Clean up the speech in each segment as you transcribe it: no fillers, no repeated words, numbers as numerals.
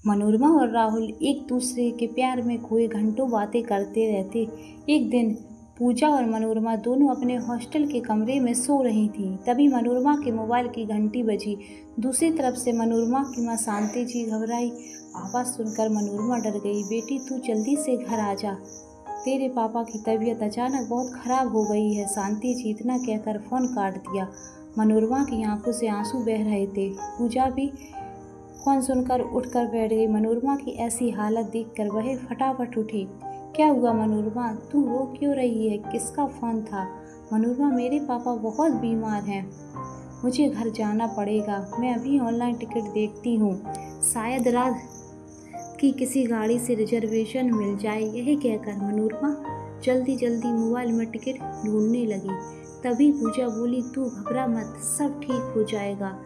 मनोरमा और राहुल एक दूसरे के प्यार में खोए घंटों बातें करते रहते। एक दिन पूजा और मनोरमा दोनों अपने हॉस्टल के कमरे में सो रही थीं। तभी मनोरमा के मोबाइल की घंटी बजी। दूसरी तरफ से मनोरमा की माँ शांति जी घबराई। आवाज़ सुनकर मनोरमा डर गई। बेटी, तू जल्दी से घर आ जा, तेरे पापा की तबीयत अचानक बहुत खराब हो गई है। शांति जी इतना कहकर फ़ोन काट दिया। मनोरमा की आंखों से आंसू बह रहे थे। पूजा भी फ़ोन सुनकर उठकर बैठ गई। मनोरमा की ऐसी हालत देखकर वह फटाफट उठी। क्या हुआ मनोरमा, तू रो क्यों रही है? किसका फ़ोन था? मनोरमा, मेरे पापा बहुत बीमार हैं, मुझे घर जाना पड़ेगा। मैं अभी ऑनलाइन टिकट देखती हूँ, शायद रात की किसी गाड़ी से रिजर्वेशन मिल जाए। यही कहकर मनोरमा जल्दी जल्दी मोबाइल में टिकट ढूंढने लगी। तभी पूजा बोली, तू घबरा मत, सब ठीक हो जाएगा।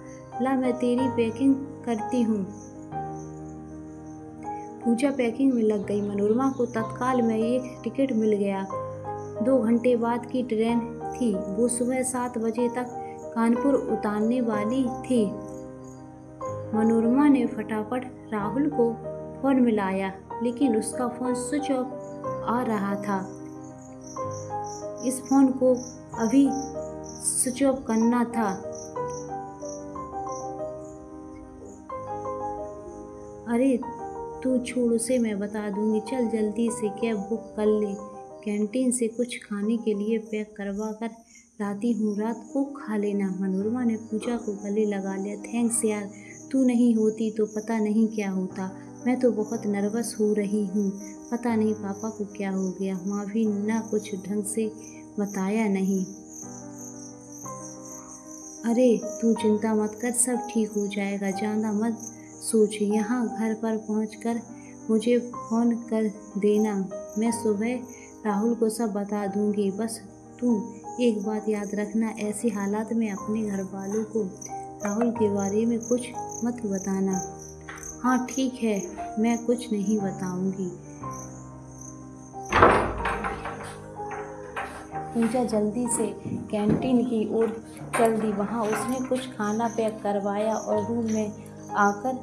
ला, मैं तेरी पैकिंग करती हूँ। पूजा पैकिंग में लग गई। मनोरमा को तत्काल में एक टिकट मिल गया। 2 घंटे बाद की ट्रेन थी। वो सुबह 7 बजे तक कानपुर उतारने वाली थी। मनोरमा ने फटाफट राहुल को फ़ोन मिलाया, लेकिन उसका फ़ोन स्विच ऑफ आ रहा था। इस फ़ोन को अभी स्विच ऑफ करना था। अरे तू छोड़, उसे मैं बता दूंगी। चल जल्दी से कैब बुक कर ले, कैंटीन से कुछ खाने के लिए पैक करवा कर लाती हूँ, रात को खा लेना। मनोरमा ने पूजा को गले लगा लिया। थैंक्स यार, तू नहीं होती तो पता नहीं क्या होता। मैं तो बहुत नर्वस हो रही हूँ, पता नहीं पापा को क्या हो गया। माँ भी ना कुछ ढंग से बताया नहीं। अरे तू चिंता मत कर, सब ठीक हो जाएगा, ज़्यादा मत सोच। यहाँ घर पर पहुँचकर मुझे फ़ोन कर देना, मैं सुबह राहुल को सब बता दूँगी। बस तू एक बात याद रखना, ऐसे हालात में अपने घर वालों को राहुल के बारे में कुछ मत बताना। हाँ ठीक है, मैं कुछ नहीं बताऊँगी। पूजा जल्दी से कैंटीन की ओर चल दी। वहाँ उसने कुछ खाना पैक करवाया और रूम में आकर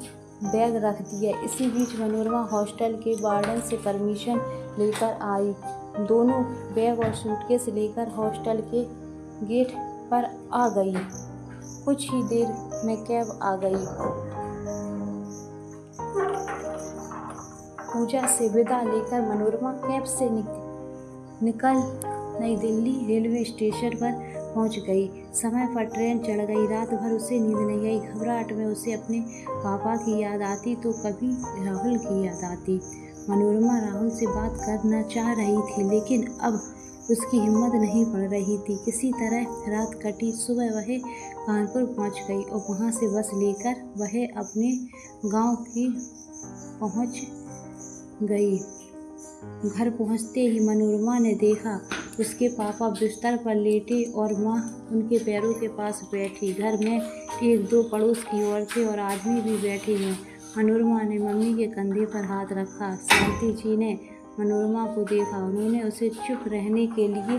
बैग रख दिया। इसी बीच मनोरमा हॉस्टल के वार्डन से परमिशन लेकर आई। दोनों बैग और सूटकेस लेकर हॉस्टल के गेट पर आ गई। कुछ ही देर में कैब आ गई। पूजा से विदा लेकर मनोरमा कैब से निकल नई दिल्ली रेलवे स्टेशन पर पहुंच गई। समय पर ट्रेन चढ़ गई। रात भर उसे नींद नहीं आई। घबराहट में उसे अपने पापा की याद आती तो कभी राहुल की याद आती। मनोरमा राहुल से बात करना चाह रही थी, लेकिन अब उसकी हिम्मत नहीं पड़ रही थी। किसी तरह रात कटी। सुबह वह कानपुर पहुंच गई और वहां से बस लेकर वह अपने गांव की पहुंच गई। घर पहुंचते ही मनोरमा ने देखा उसके पापा बिस्तर पर लेटे और माँ उनके पैरों के पास बैठी। घर में 1-2 पड़ोस की औरतें और आदमी भी बैठे हैं। मनोरमा ने मम्मी के कंधे पर हाथ रखा। शांति जी ने मनोरमा को देखा। उन्होंने उसे चुप रहने के लिए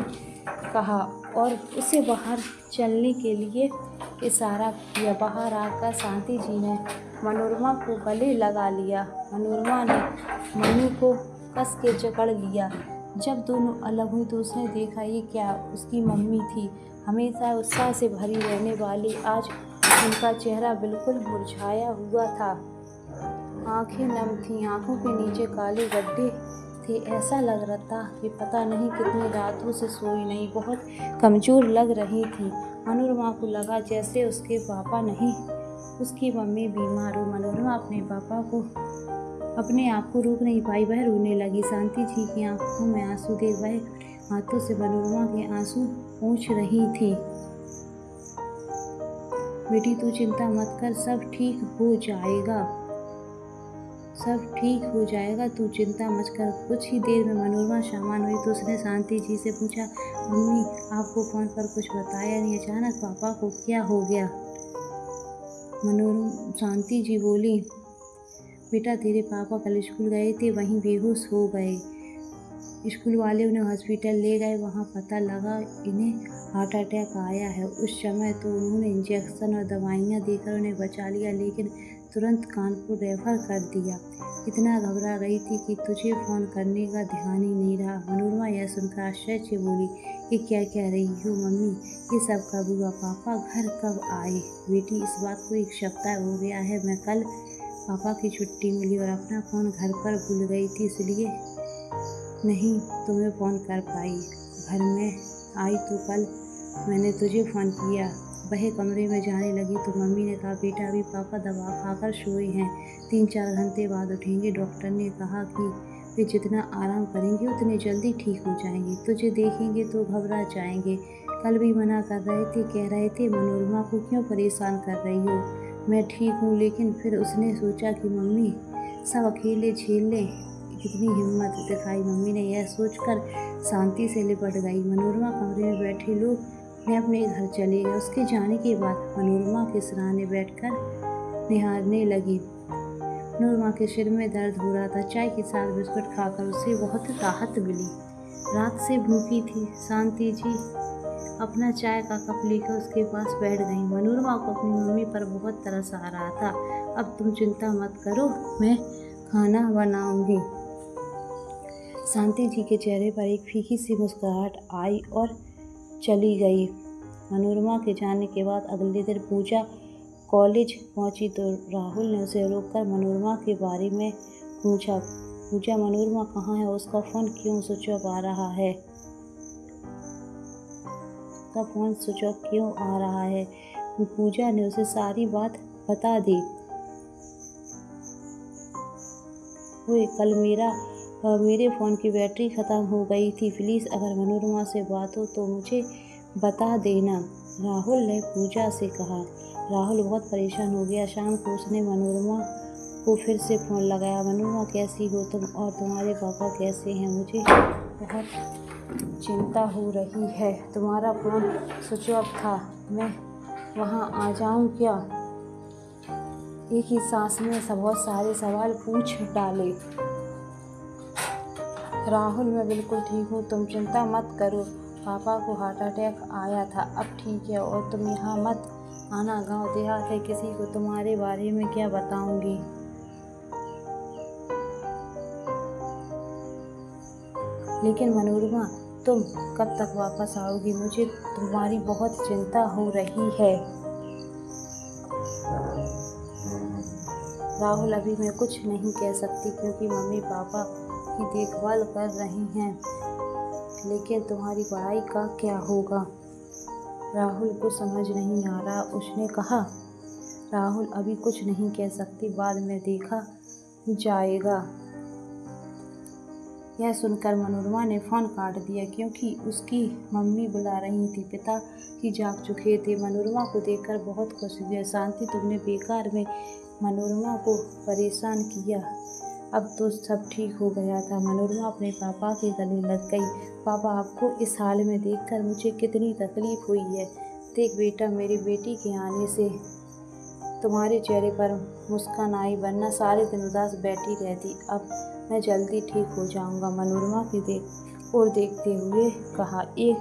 कहा और उसे बाहर चलने के लिए इशारा किया। बाहर आकर शांति जी ने मनोरमा को गले लगा लिया। मनोरमा ने मम्मी को कस के जकड़ लिया। जब दोनों अलग हुई तो उसने देखा ये क्या, उसकी मम्मी थी। हमेशा उत्साह से भरी रहने वाली आज उनका चेहरा बिल्कुल मुरझाया हुआ था। आंखें नम थीं, आंखों के नीचे काले गड्ढे थे। ऐसा लग रहा था कि पता नहीं कितनी रातों से सोई नहीं, बहुत कमज़ोर लग रही थी। मनोरमा को लगा जैसे उसके पापा नहीं, उसकी मम्मी बीमार हो। मनोरमा अपने आप को रोक नहीं पाई, वह रोने लगी। शांति जी की आंखों में आंसू देख वह हाथों से मनोरमा के आंसू पोंछ रही थी। बेटी तू चिंता मत कर, सब ठीक हो जाएगा, सब ठीक हो जाएगा, तू चिंता मत कर। कुछ ही देर में मनोरमा सामान हुई तो उसने शांति जी से पूछा, मम्मी आपको फ़ोन पर कुछ बताया नहीं, अचानक पापा को क्या हो गया? शांति जी बोली, बेटा तेरे पापा कल स्कूल गए थे, वहीं बेहोश हो गए। स्कूल वाले उन्हें हॉस्पिटल ले गए। वहाँ पता लगा इन्हें हार्ट अटैक आया है। उस समय तो उन्होंने इंजेक्शन और दवाइयाँ देकर उन्हें बचा लिया, लेकिन तुरंत कानपुर रेफर कर दिया। इतना घबरा गई थी कि तुझे फ़ोन करने का ध्यान ही नहीं रहा। मनोरमा यह सुनकर आश्चर्य से बोली, ये क्या कह रही हो मम्मी, ये सब कब हुआ? पापा घर कब आए? बेटी, इस बात को 1 सप्ताह हो गया है। मैं कल पापा की छुट्टी मिली और अपना फ़ोन घर पर भूल गई थी, इसलिए नहीं तुम्हें फ़ोन कर पाई। घर में आई तो कल मैंने तुझे फ़ोन किया। वह कमरे में जाने लगी तो मम्मी ने कहा, बेटा अभी पापा दवा खाकर सोए हैं, 3-4 घंटे बाद उठेंगे। डॉक्टर ने कहा कि वे जितना आराम करेंगे उतने जल्दी ठीक हो जाएंगे। तुझे देखेंगे तो घबरा जाएंगे। कल भी मना कर रहे थे, कह रहे थे मनोरमा को क्यों परेशान कर रही हो, मैं ठीक हूँ। लेकिन फिर उसने सोचा कि मम्मी सब अकेले झेल लें, कितनी हिम्मत दिखाई। मम्मी ने यह सोचकर शांति से लिपट गई। मनोरमा कमरे में बैठे लोग अपने घर चले गए। उसके जाने के बाद मनोरमा के सिरहाने बैठकर निहारने लगी। मनोरमा के सिर में दर्द हो रहा था। चाय के साथ बिस्कुट खाकर उसे बहुत राहत मिली। रात से भूखी थी। शांति जी अपना चाय का कप लेकर उसके पास बैठ गई। मनोरमा को अपनी मम्मी पर बहुत तरस आ रहा था। अब तुम चिंता मत करो, मैं खाना बनाऊंगी। शांति जी के चेहरे पर एक फीकी सी मुस्कुराहट आई और चली गई। मनोरमा के जाने के बाद अगले दिन पूजा कॉलेज पहुंची तो राहुल ने उसे रोककर मनोरमा के बारे में पूछा। पूजा, मनोरमा कहाँ है? उसका फ़ोन क्यों स्विच ऑफ आ रहा है? उसका फ़ोन स्विच ऑफ क्यों आ रहा है? पूजा ने उसे सारी बात बता दी। वो कल मेरे फ़ोन की बैटरी ख़त्म हो गई थी। प्लीज़ अगर मनोरमा से बात हो तो मुझे बता देना, राहुल ने पूजा से कहा। राहुल बहुत परेशान हो गया। शाम को उसने मनोरमा को फिर से फ़ोन लगाया। मनोरमा कैसी हो तुम और तुम्हारे पापा कैसे हैं? मुझे बहुत चिंता हो रही है। तुम्हारा फ़ोन स्विच ऑफ था, मैं वहाँ आ जाऊँ क्या? एक ही सांस में बहुत सारे सवाल पूछ डाले। राहुल, मैं बिल्कुल ठीक हूँ, तुम चिंता मत करो। पापा को हार्ट अटैक आया था, अब ठीक है। और तुम यहाँ मत आना, गांव देहात है, किसी को तुम्हारे बारे में क्या बताऊंगी। लेकिन मनोरमा, तुम कब तक वापस आओगी? मुझे तुम्हारी बहुत चिंता हो रही है। राहुल, अभी मैं कुछ नहीं कह सकती क्योंकि मम्मी पापा की देखभाल कर रही हैं। लेकिन तुम्हारी पढ़ाई का क्या होगा? राहुल को समझ नहीं आ रहा। उसने कहा, राहुल अभी कुछ नहीं कह सकती, बाद में देखा जाएगा। यह सुनकर मनोरमा ने फ़ोन काट दिया क्योंकि उसकी मम्मी बुला रही थी। पिता की जाग चुके थे। मनोरमा को देखकर बहुत खुश हुए। शांति, तुमने बेकार में मनोरमा को परेशान किया, अब तो सब ठीक हो गया था। मनोरमा अपने पापा के गले लग गई। पापा, आपको इस हाल में देखकर मुझे कितनी तकलीफ़ हुई है। देख बेटा, मेरी बेटी के आने से तुम्हारे चेहरे पर मुस्कान आई, वरना सारे दिन उदास बैठी रहती। अब मैं जल्दी ठीक हो जाऊंगा। मनोरमा की देखते हुए कहा। एक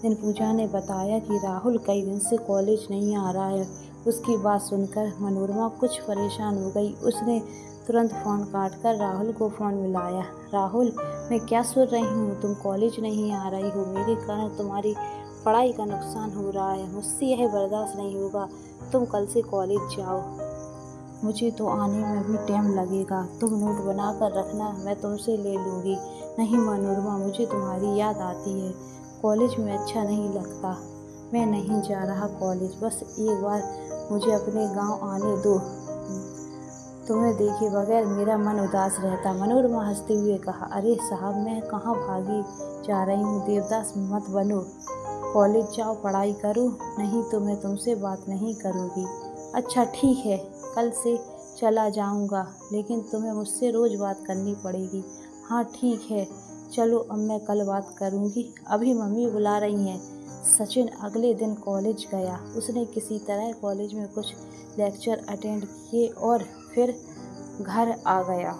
दिन पूजा ने बताया कि राहुल कई दिन से कॉलेज नहीं आ रहा है। उसकी बात सुनकर मनोरमा कुछ परेशान हो गई। उसने तुरंत फ़ोन काटकर राहुल को फ़ोन मिलाया। राहुल, मैं क्या सुन रही हूँ? तुम कॉलेज नहीं आ रही हो, मेरे कारण तुम्हारी पढ़ाई का नुकसान हो रहा है। मुझसे यह बर्दाश्त नहीं होगा। तुम कल से कॉलेज जाओ। मुझे तो आने में भी टाइम लगेगा। तुम नोट बना कर रखना, मैं तुमसे ले लूँगी। नहीं मनोरमा, मुझे तुम्हारी याद आती है। कॉलेज में अच्छा नहीं लगता। मैं नहीं जा रहा कॉलेज। बस एक बार मुझे अपने गांव आने दो। तुम्हें देखे बगैर मेरा मन उदास रहता। मनोरमा हंसते हुए कहा, अरे साहब, मैं कहाँ भागी जा रही हूँ। देवदास मत बनो। कॉलेज जाओ, पढ़ाई करो, नहीं तो मैं तुमसे बात नहीं करूँगी। अच्छा ठीक है, कल से चला जाऊँगा, लेकिन तुम्हें मुझसे रोज़ बात करनी पड़ेगी। हाँ ठीक है, चलो अब मैं कल बात करूँगी, अभी मम्मी बुला रही हैं। सचिन अगले दिन कॉलेज गया। उसने किसी तरह कॉलेज में कुछ लेक्चर अटेंड किए और फिर घर आ गया।